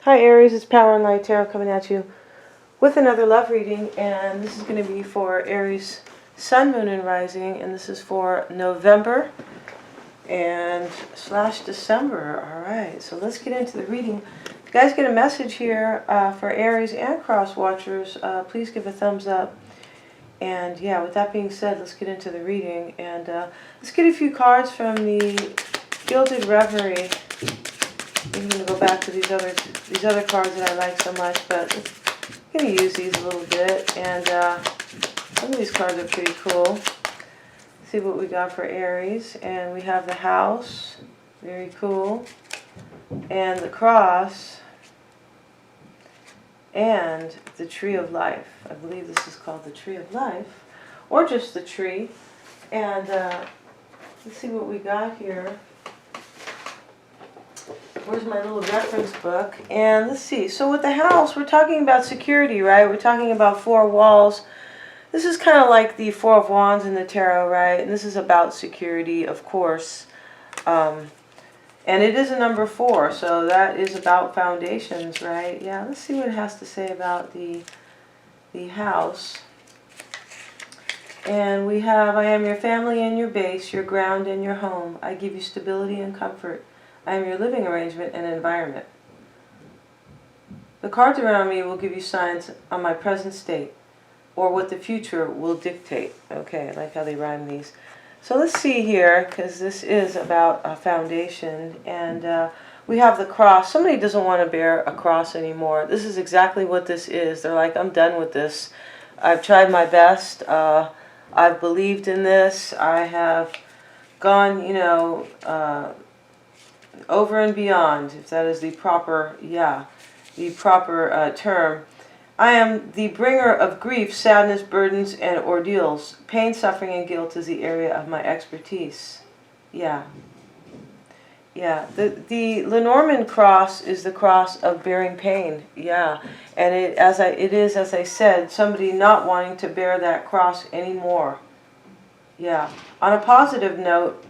Hi Aries, it's Power and Light Tarot coming at you with another love reading, and this is going to be for Aries Sun, Moon, and Rising, and this is for November and / December. Alright, so let's get into the reading. If you guys get a message here for Aries and cross watchers, please give a thumbs up. And yeah, with that being said, let's get into the reading, and let's get a few cards from the Gilded Reverie. I'm going to go back to these other cards that I like so much, but I'm going to use these a little bit. And some of these cards are pretty cool. Let's see what we got for Aries. And we have the House, very cool, and the Cross, and the Tree of Life. I believe this is called the Tree of Life, or just the tree. And let's see what we got here. Where's my little reference book? And let's see. So with the House, we're talking about security, right? We're talking about four walls. This is kind of like the Four of Wands in the tarot, right? And this is about security, of course. And it is a number 4, so that is about foundations, right? Yeah, let's see what it has to say about the House. And we have, I am your family and your base, your ground and your home. I give you stability and comfort. I am your living arrangement and environment. The cards around me will give you signs on my present state or what the future will dictate. Okay, I like how they rhyme these. So let's see here, because this is about a foundation. And we have the Cross. Somebody doesn't want to bear a cross anymore. This is exactly what this is. They're like, I'm done with this. I've tried my best. I've believed in this. I have gone, over and beyond, if that is the proper, term. I am the bringer of grief, sadness, burdens, and ordeals. Pain, suffering, and guilt is the area of my expertise. Yeah. The Lenormand cross is the cross of bearing pain. Yeah. And it is, as I said, somebody not wanting to bear that cross anymore. Yeah. On a positive note,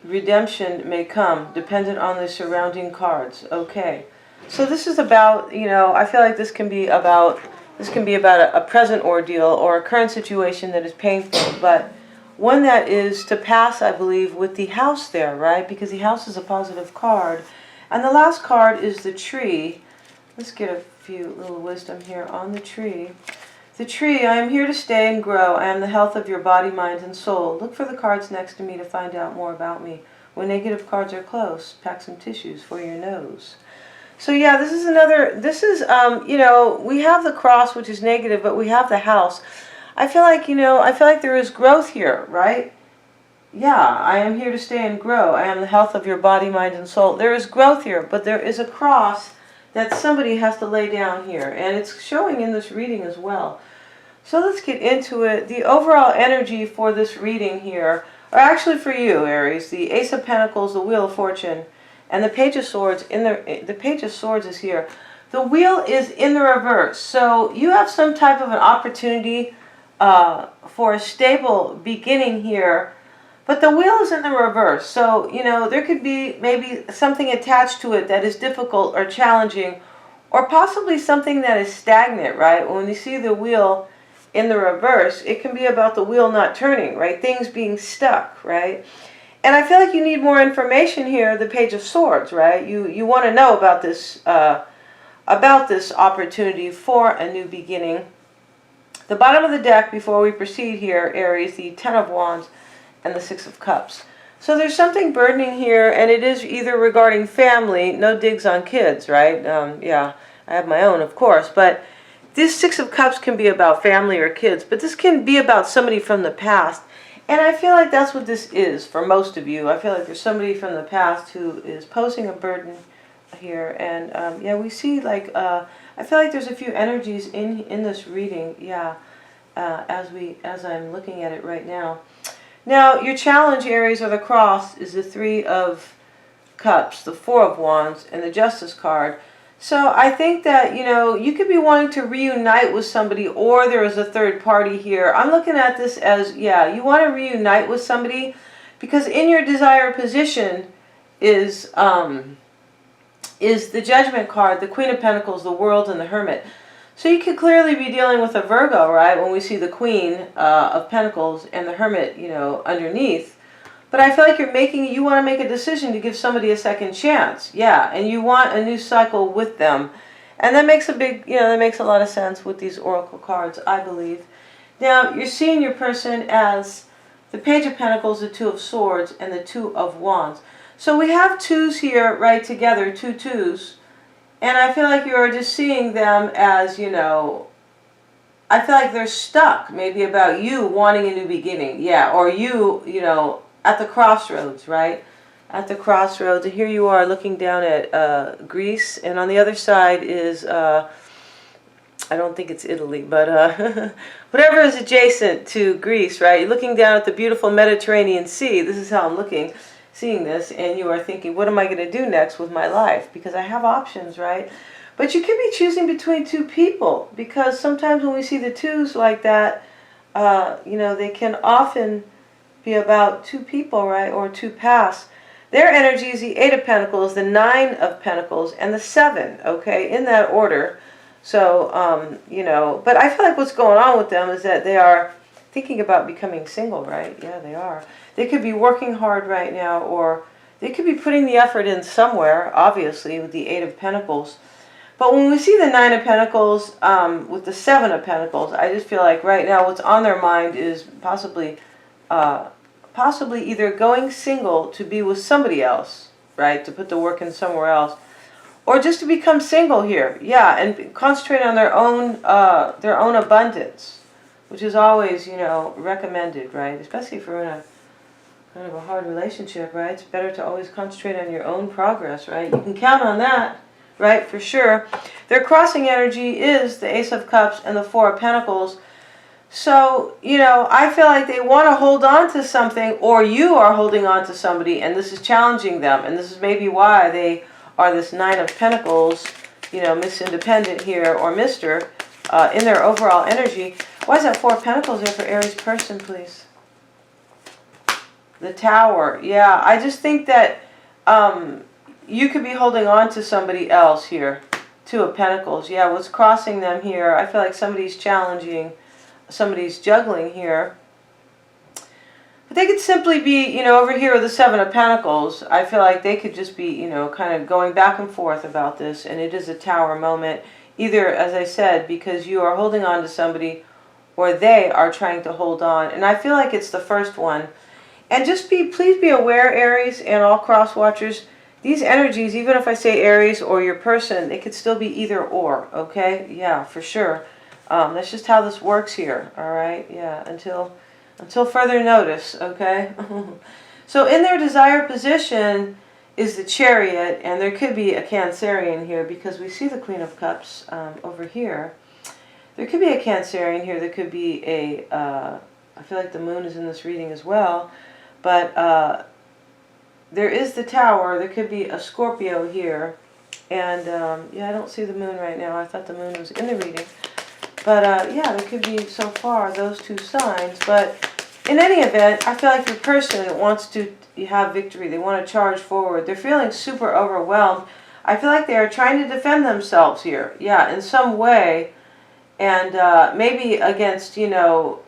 redemption may come, dependent on the surrounding cards. Okay, so this is about, I feel like this can be about a present ordeal or a current situation that is painful, but one that is to pass, I believe, with the House there, right? Because the House is a positive card. And the last card is the Tree. Let's get a few little wisdom here on the Tree. The Tree, I am here to stay and grow. I am the health of your body, mind, and soul. Look for the cards next to me to find out more about me. When negative cards are close, pack some tissues for your nose. So yeah, this is, we have the Cross, which is negative, but we have the House. I feel like there is growth here, right? Yeah, I am here to stay and grow. I am the health of your body, mind, and soul. There is growth here, but there is a cross that somebody has to lay down here, and it's showing in this reading as well. So let's get into it. The overall energy for this reading here, or actually for you, Aries, the Ace of Pentacles, the Wheel of Fortune, and the Page of Swords. The Page of Swords is here. The Wheel is in the reverse, so you have some type of an opportunity for a stable beginning here. But the Wheel is in the reverse, so, there could be maybe something attached to it that is difficult or challenging, or possibly something that is stagnant, right? When you see the Wheel in the reverse, it can be about the wheel not turning, right? Things being stuck, right? And I feel like you need more information here, the Page of Swords, right? You want to know about this opportunity for a new beginning. The bottom of the deck, before we proceed here, Aries, the Ten of Wands, and the Six of Cups. So there's something burdening here, and it is either regarding family, no digs on kids, right? Yeah, I have my own, of course, but this Six of Cups can be about family or kids, but this can be about somebody from the past. And I feel like that's what this is for most of you. I feel like there's somebody from the past who is posing a burden here. And yeah, we see like, I feel like there's a few energies in this reading, yeah, as I'm looking at it right now. Now, your challenge, Aries, or the Cross, is the Three of Cups, the Four of Wands, and the Justice card. So I think that, you could be wanting to reunite with somebody, or there is a third party here. I'm looking at this as, yeah, you want to reunite with somebody because in your desired position is is the Judgment card, the Queen of Pentacles, the World, and the Hermit. So you could clearly be dealing with a Virgo, right, when we see the Queen of Pentacles and the Hermit, you know, underneath. But I feel like you want to make a decision to give somebody a second chance. Yeah, and you want a new cycle with them. And that makes that makes a lot of sense with these oracle cards, I believe. Now, you're seeing your person as the Page of Pentacles, the Two of Swords, and the Two of Wands. So we have twos here right together, two twos. And I feel like you're just seeing them as, you know, I feel like they're stuck, maybe about you wanting a new beginning. Yeah, or you know, at the crossroads, right? At the crossroads. And here you are looking down at Greece. And on the other side is, I don't think it's Italy, but whatever is adjacent to Greece, right? You're looking down at the beautiful Mediterranean Sea. This is how I'm seeing this, and you are thinking, what am I going to do next with my life? Because I have options, right? But you could be choosing between two people, because sometimes when we see the twos like that, you know, they can often be about two people, right? Or two paths. Their energy is the Eight of Pentacles, the Nine of Pentacles, and the Seven, okay, in that order. So, you know, but I feel like what's going on with them is that they are thinking about becoming single, right? Yeah, they are. They could be working hard right now, or they could be putting the effort in somewhere, obviously, with the Eight of Pentacles. But when we see the Nine of Pentacles with the Seven of Pentacles, I just feel like right now what's on their mind is possibly either going single to be with somebody else, right, to put the work in somewhere else, or just to become single here, yeah, and concentrate on their own abundance, which is always, you know, recommended, right? Especially if you're in a kind of a hard relationship, right? It's better to always concentrate on your own progress, right? You can count on that, right, for sure. Their crossing energy is the Ace of Cups and the Four of Pentacles. So, you know, I feel like they want to hold on to something, or you are holding on to somebody, and this is challenging them, and this is maybe why they are this Nine of Pentacles, you know, Miss Independent here, or Mr., in their overall energy. Why is that Four of Pentacles there for Aries person, please? The Tower. Yeah, I just think that you could be holding on to somebody else here. Two of Pentacles. Yeah, what's crossing them here, I feel like somebody's challenging, somebody's juggling here. But they could simply be, you know, over here with the Seven of Pentacles, I feel like they could just be, you know, kind of going back and forth about this. And it is a Tower moment. Either, as I said, because you are holding on to somebody, or they are trying to hold on. And I feel like it's the first one. And just please be aware, Aries, and all cross watchers, these energies, even if I say Aries or your person, it could still be either or, okay? Yeah, for sure. That's just how this works here, all right? Yeah, until further notice, okay? So in their desired position is the Chariot, and there could be a Cancerian here, because we see the Queen of Cups over here. There could be a Cancerian here. There could be a, I feel like the Moon is in this reading as well, but there is the Tower. There could be a Scorpio here, and yeah, I don't see the Moon right now. I thought the Moon was in the reading. But yeah, there could be so far those two signs. But in any event, I feel like your person wants to have victory. They want to charge forward. They're feeling super overwhelmed. I feel like they are trying to defend themselves here. Yeah, in some way. And maybe against, you know,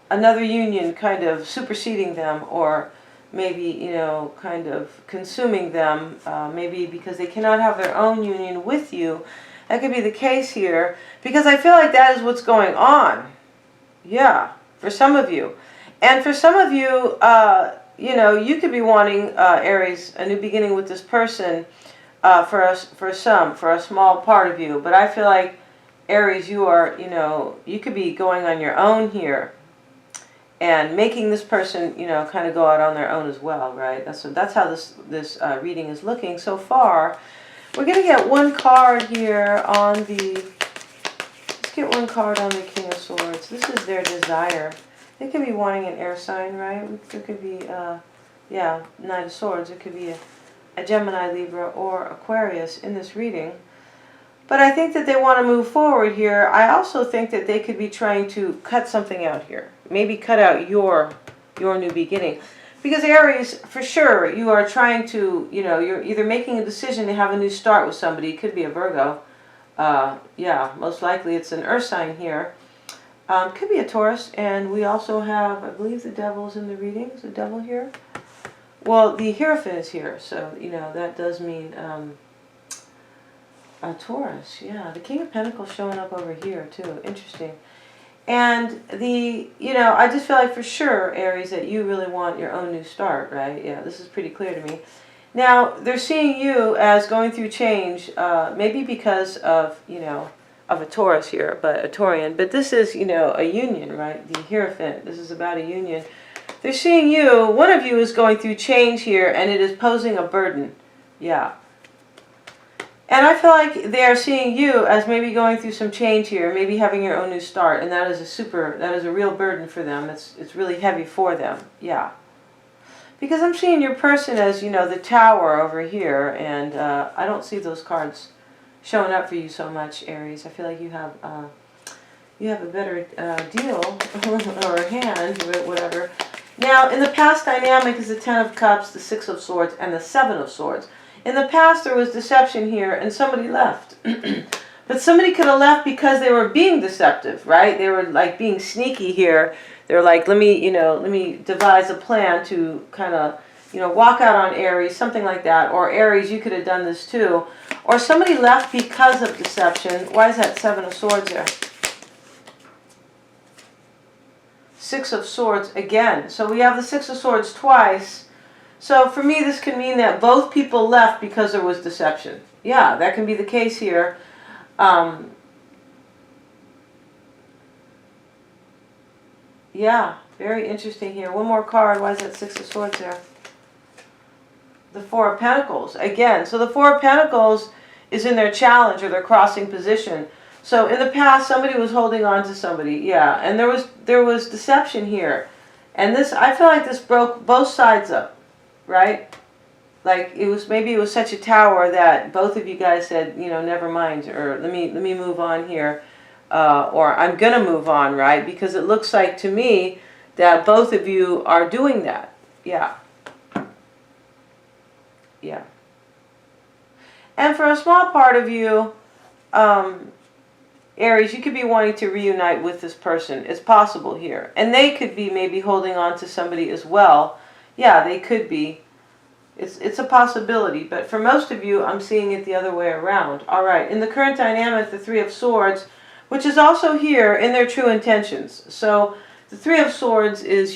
another union kind of superseding them, or maybe, you know, kind of consuming them. Maybe because they cannot have their own union with you. That could be the case here, because I feel like that is what's going on. Yeah, for some of you. And for some of you, you know, you could be wanting, Aries, a new beginning with this person for a small part of you. But I feel like, Aries, you are, you know, you could be going on your own here and making this person, you know, kind of go out on their own as well, right? That's how this reading is looking so far. We're going to get one card here on the, let's get one card on the King of Swords. This is their desire. They could be wanting an air sign, right? It could be, yeah, Knight of Swords. It could be a Gemini, Libra, or Aquarius in this reading. But I think that they want to move forward here. I also think that they could be trying to cut something out here. Maybe cut out your new beginning. Because Aries, for sure, you are trying to, you're either making a decision to have a new start with somebody. It could be a Virgo. Yeah, most likely it's an earth sign here. Could be a Taurus. And we also have, I believe the devil's in the reading. Is the devil here? Well, the Hierophant is here. So, that does mean a Taurus. Yeah, the King of Pentacles showing up over here too. Interesting. And I just feel like for sure, Aries, that you really want your own new start, right? Yeah, this is pretty clear to me. Now, they're seeing you as going through change, maybe because of, of a Taurus here, but a Taurian. But this is, a union, right? The Hierophant. This is about a union. They're seeing you, one of you is going through change here, and it is posing a burden. Yeah. And I feel like they are seeing you as maybe going through some change here, maybe having your own new start, and that is a real burden for them. It's really heavy for them. Yeah. Because I'm seeing your person as, the Tower over here, and I don't see those cards showing up for you so much, Aries. I feel like you have a better deal or hand, whatever. Now, in the past dynamic is the Ten of Cups, the Six of Swords, and the Seven of Swords. In the past, there was deception here, and somebody left. But somebody could have left because they were being deceptive, right? They were like being sneaky here. They're like, let me devise a plan to kind of, walk out on Aries, something like that. Or Aries, you could have done this too. Or somebody left because of deception. Why is that Seven of Swords there? Six of Swords again. So we have the Six of Swords twice. So for me, this can mean that both people left because there was deception. Yeah, that can be the case here. Yeah, very interesting here. One more card. Why is that Six of Swords there? The Four of Pentacles. Again, so the Four of Pentacles is in their challenge or their crossing position. So in the past, somebody was holding on to somebody. Yeah, and there was deception here. And this, I feel like this broke both sides up. Right? Like maybe it was such a tower that both of you guys said, never mind, or let me move on here, or I'm gonna move on, right? Because it looks like to me that both of you are doing that. Yeah. Yeah. And for a small part of you, Aries, you could be wanting to reunite with this person. It's possible here. And they could be maybe holding on to somebody as well. Yeah, they could be. It's a possibility, but for most of you, I'm seeing it the other way around. All right, in the current dynamic, the Three of Swords, which is also here in their true intentions. So the Three of Swords is,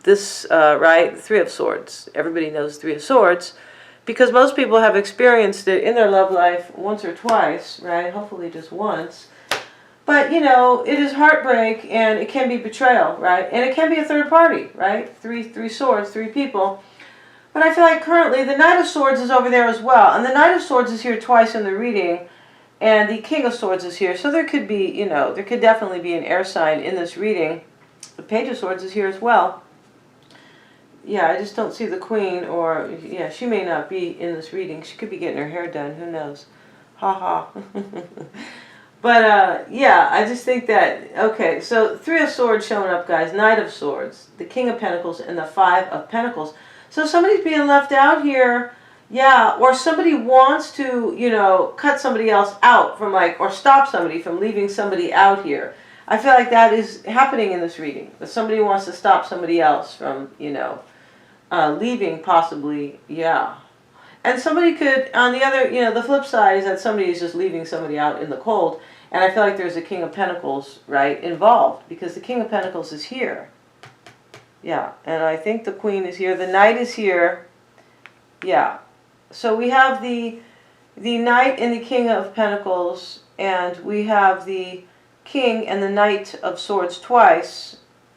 this, right? The Three of Swords. Everybody knows Three of Swords because most people have experienced it in their love life once or twice, right? Hopefully just once. But, it is heartbreak and it can be betrayal, right? And it can be a third party, right? Three swords, three people. But I feel like currently the Knight of Swords is over there as well. And the Knight of Swords is here twice in the reading. And the King of Swords is here. So there could be, there could definitely be an air sign in this reading. The Page of Swords is here as well. Yeah, I just don't see the Queen or, yeah, she may not be in this reading. She could be getting her hair done. Who knows? Ha ha. But, yeah, I just think that, okay, so Three of Swords showing up, guys. Knight of Swords, the King of Pentacles, and the Five of Pentacles. So somebody's being left out here, yeah, or somebody wants to, cut somebody else out from or stop somebody from leaving somebody out here. I feel like that is happening in this reading. That somebody wants to stop somebody else from, leaving possibly, yeah. And somebody could, on the other, the flip side is that somebody is just leaving somebody out in the cold. And I feel like there's a King of Pentacles, right, involved because the King of Pentacles is here. Yeah, and I think the Queen is here. The Knight is here. Yeah. So we have the Knight and the King of Pentacles, and we have the King and the Knight of Swords twice.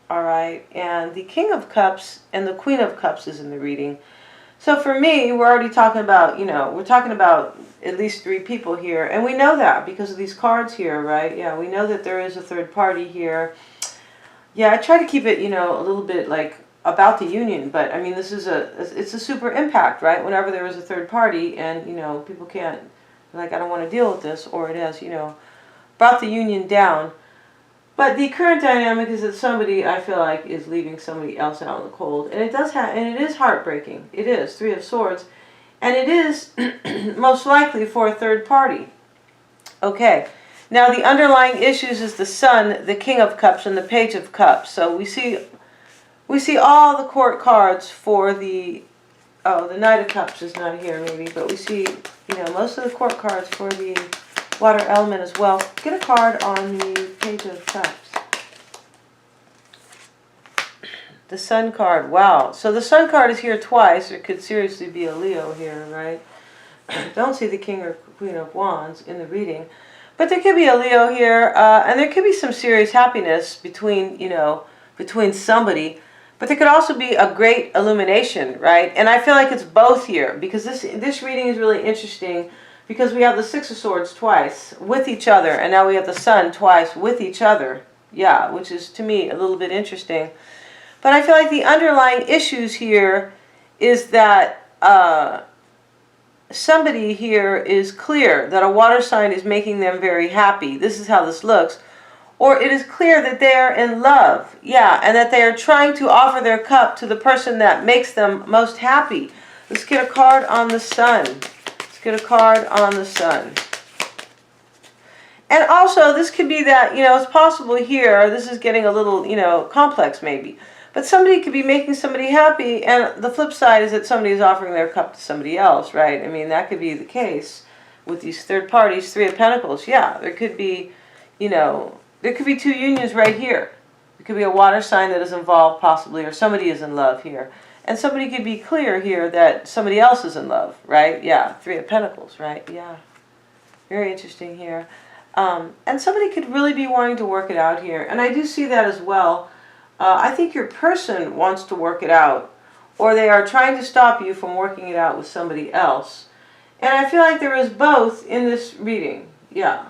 All right. And the King of Cups and the Queen of Cups is in the reading. So for me, we're already talking about, we're talking about at least three people here. And we know that because of these cards here, right? Yeah, we know that there is a third party here. Yeah, I try to keep it, a little bit about the union, but I mean, it's a super impact, right? Whenever there is a third party and, people can't, I don't want to deal with this, or it has, brought the union down. But the current dynamic is that somebody, I feel like, is leaving somebody else out in the cold. And it does have, and it is heartbreaking. It is. Three of Swords. And it is most likely for a third party. Okay. Now the underlying issues is the Sun, the King of Cups, and the Page of Cups. So we see all the court cards for the, oh, the Knight of Cups is not here maybe, but we see, most of the court cards for the water element as well. Get a card on the Page of Cups. The Sun card, wow. So the Sun card is here twice. There could seriously be a Leo here, right? Don't see the King or Queen of Wands in the reading. But there could be a Leo here, and there could be some serious happiness between, between somebody. But there could also be a great illumination, right? And I feel like it's both here, because this reading is really interesting, because we have the Six of Swords twice with each other, and now we have the Sun twice with each other. Yeah, which is, to me, a little bit interesting. But I feel like the underlying issues here is that somebody here is clear that a water sign is making them very happy. This is how this looks. Or it is clear that they are in love. Yeah, and that they are trying to offer their cup to the person that makes them most happy. Let's get a card on the Sun. Let's get a card on the Sun. And also, this could be that, it's possible here, this is getting a little, complex maybe. But somebody could be making somebody happy, and the flip side is that somebody is offering their cup to somebody else, right? I mean, that could be the case with these third parties. Three of Pentacles, yeah, there could be, there could be two unions right here. It could be a water sign that is involved possibly, or somebody is in love here. And somebody could be clear here that somebody else is in love, right? Yeah, Three of Pentacles, right? Yeah, very interesting here. And somebody could really be wanting to work it out here. And I do see that as well. I think your person wants to work it out, or they are trying to stop you from working it out with somebody else. And I feel like there is both in this reading. Yeah.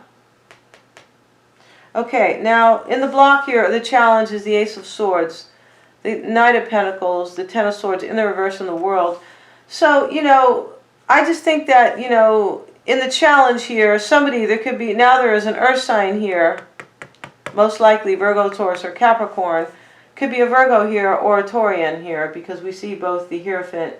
Okay, now in the block here, the challenge is the Ace of Swords, the Knight of Pentacles, the Ten of Swords in the reverse in the world. So, I just think that, in the challenge here, there could be, now there is an earth sign here, most likely Virgo, Taurus, or Capricorn. Could be a Virgo here or a Taurian here, because we see both the Hierophant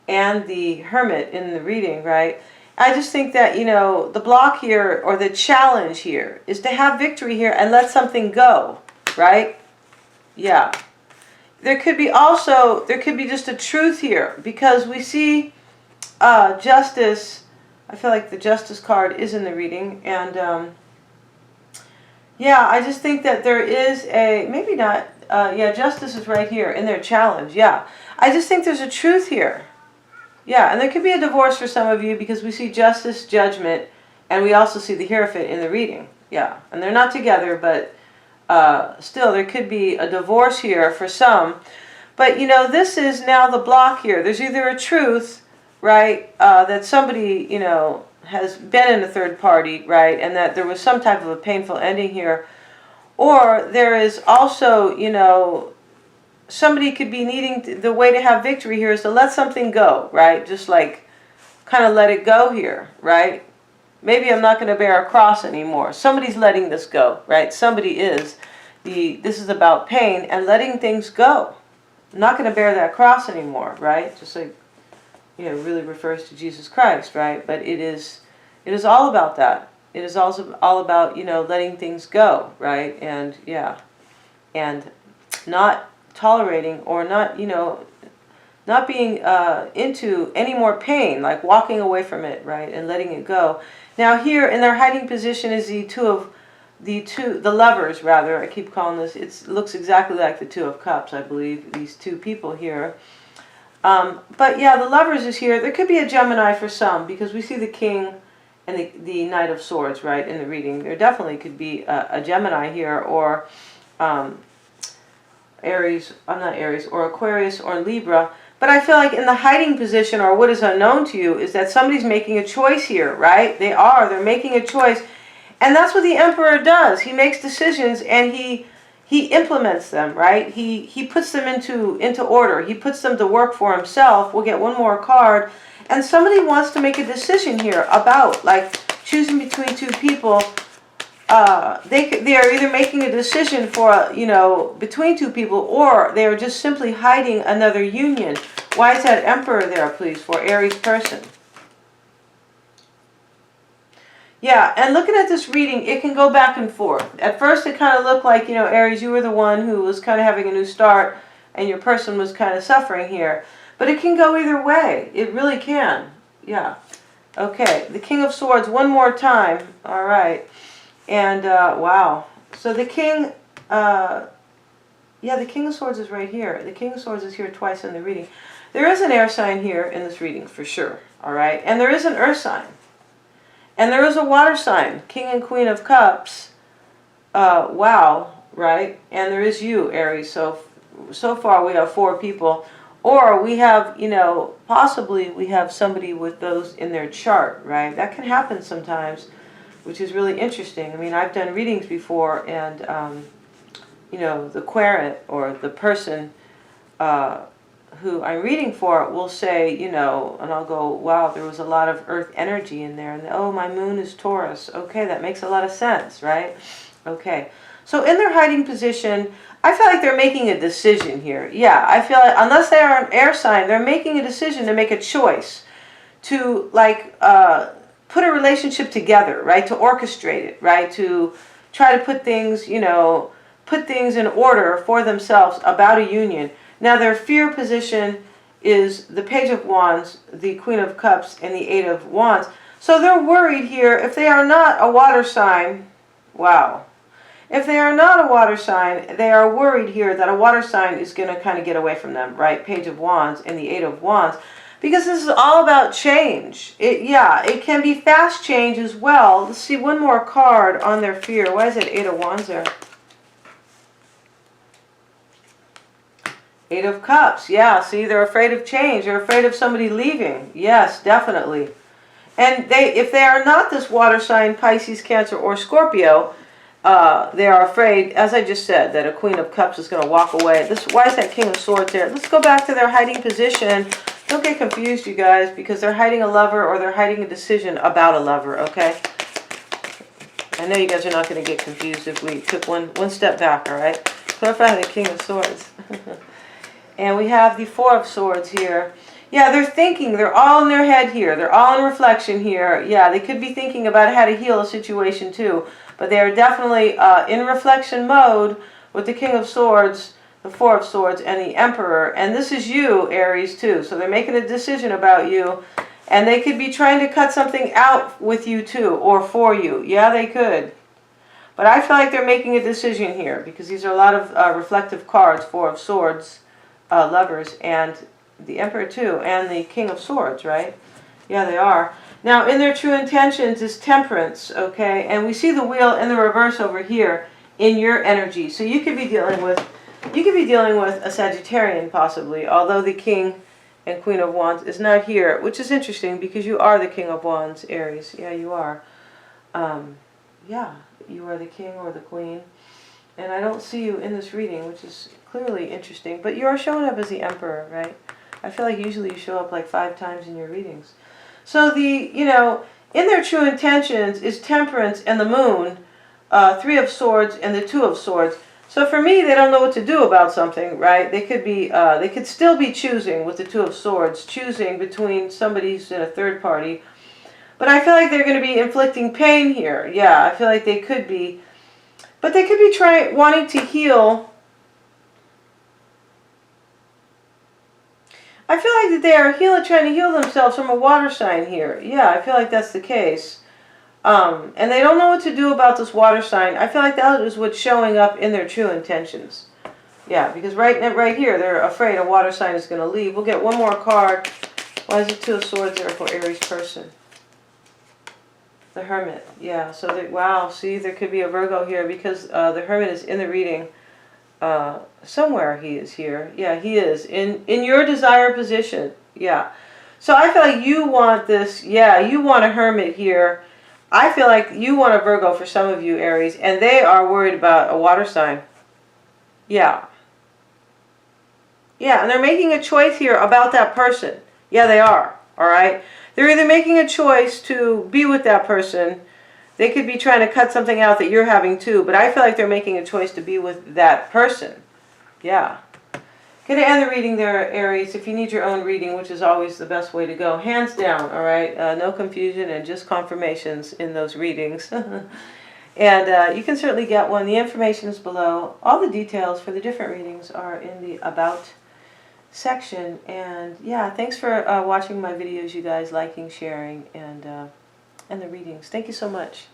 and the Hermit in the reading, right? I just think that, the block here, or the challenge here, is to have victory here and let something go, right? Yeah. There could be just a truth here, because we see justice. I feel like the Justice card is in the reading, and yeah, I just think that there is a, maybe not, yeah, Justice is right here in their challenge, yeah. I just think there's a truth here. Yeah, and there could be a divorce for some of you, because we see Justice, Judgment, and we also see the Hierophant in the reading. Yeah, and they're not together, but still there could be a divorce here for some. But, this is now the block here. There's either a truth, right, that somebody, has been in a third party, right, and that there was some type of a painful ending here. Or there is also, somebody could be needing, the way to have victory here is to let something go, right? Just like kind of let it go here, right? Maybe I'm not going to bear a cross anymore. Somebody's letting this go, right? Somebody is. This is about pain and letting things go. I'm not going to bear that cross anymore, right? Just like, really refers to Jesus Christ, right? But it is all about that. It is also all about, letting things go, right? And, yeah. And not tolerating or not, not being into any more pain, like walking away from it, right? And letting it go. Now here in their hiding position is the lovers, rather. I keep calling this, it looks exactly like the Two of Cups, I believe, these two people here. But yeah, the lovers is here. There could be a Gemini for some, because we see the King and the Knight of Swords, right, in the reading. There definitely could be a Gemini here, or Aries, I'm not Aries, or Aquarius or Libra. But I feel like in the hiding position, or what is unknown to you, is that somebody's making a choice here, right? They're making a choice. And that's what the Emperor does. He makes decisions and he implements them, right? He puts them into order. He puts them to work for himself. We'll get one more card. And somebody wants to make a decision here about, like, choosing between two people. they are either making a decision for, you know, between two people, or they are just simply hiding another union. Why is that Emperor there, please, for Aries person? Yeah, and looking at this reading, it can go back and forth. At first, it kind of looked like, you know, Aries, you were the one who was kind of having a new start, and your person was kind of suffering here. But it can go either way. It really can. Yeah. Okay, the King of Swords one more time. All right. And, wow. So the King, yeah, the King of Swords is right here. The King of Swords is here twice in the reading. There is an air sign here in this reading, for sure. All right. And there is an earth sign. And there is a water sign, King and Queen of Cups. Wow, right? And there is you, Aries. So far we have 4 people. Or we have, you know, possibly we have somebody with those in their chart, right? That can happen sometimes, which is really interesting. I mean, I've done readings before, and, you know, the querent, or the person who I'm reading for, will say, you know, and I'll go, wow, there was a lot of earth energy in there. And, oh, my moon is Taurus. Okay, that makes a lot of sense, right? Okay. So in their hiding position, I feel like they're making a decision here. Yeah, I feel like, unless they are an air sign, they're making a decision to make a choice to, like, put a relationship together, right? To orchestrate it, right? To try to put things, you know, put things in order for themselves about a union. Now, their fear position is the Page of Wands, the Queen of Cups, and the 8 of Wands. So they're worried here, if they are not a water sign, wow. If they are not a water sign, they are worried here that a water sign is going to kind of get away from them, right? Page of Wands and the 8 of Wands. Because this is all about change. Yeah, it can be fast change as well. Let's see one more card on their fear. Why is it 8 of Wands there? 8 of Cups. Yeah, see, they're afraid of change. They're afraid of somebody leaving. Yes, definitely. And if they are not this water sign, Pisces, Cancer, or Scorpio, they are afraid, as I just said, that a Queen of Cups is going to walk away. Why is that King of Swords there? Let's go back to their hiding position. Don't get confused, you guys, because they're hiding a lover, or they're hiding a decision about a lover, okay? I know you guys are not going to get confused if we took one step back, all right? Clarify the King of Swords. And we have the 4 of Swords here. Yeah, they're thinking. They're all in their head here. They're all in reflection here. Yeah, they could be thinking about how to heal a situation too. But they are definitely in reflection mode with the King of Swords, the 4 of Swords, and the Emperor. And this is you, Aries, too. So they're making a decision about you. And they could be trying to cut something out with you too, or for you. Yeah, they could. But I feel like they're making a decision here, because these are a lot of reflective cards, 4 of Swords, lovers, and the Emperor too, and the King of Swords, right? Yeah, they are. Now, in their true intentions is Temperance, okay? And we see the wheel in the reverse over here in your energy. So you could be dealing with a Sagittarian possibly, although the King and Queen of Wands is not here, which is interesting because you are the King of Wands, Aries. Yeah, you are. Yeah, you are the King or the Queen. And I don't see you in this reading, which is clearly interesting. But you are showing up as the Emperor, right? I feel like usually you show up like 5 times in your readings. So in their true intentions is Temperance and the Moon, 3 of Swords and the 2 of Swords. So for me, they don't know what to do about something, right? They could still be choosing with the 2 of Swords, choosing between somebody who's in a third party. But I feel like they're going to be inflicting pain here. Yeah, I feel like they could be. But they could be wanting to heal. I feel like that they are trying to heal themselves from a water sign here. Yeah, I feel like that's the case. And they don't know what to do about this water sign. I feel like that is what's showing up in their true intentions. Yeah, because right here, they're afraid a water sign is going to leave. We'll get one more card. Why is the 2 of Swords there for Aries person? The Hermit. Yeah, so wow, see, there could be a Virgo here because the Hermit is in the reading. Somewhere he is here. Yeah, he is. In your desire position. Yeah. So I feel like you want this. Yeah, you want a Hermit here. I feel like you want a Virgo for some of you, Aries. And they are worried about a water sign. Yeah. Yeah, and they're making a choice here about that person. Yeah, they are. All right. They're either making a choice to be with that person, They could be trying to cut something out that you're having too, but I feel like they're making a choice to be with that person. Yeah. Going to end the reading there, Aries. If you need your own reading, which is always the best way to go, hands down, all right? No confusion and just confirmations in those readings. And you can certainly get one. The information is below. All the details for the different readings are in the About section. And yeah, thanks for watching my videos, you guys, liking, sharing, and the readings. Thank you so much.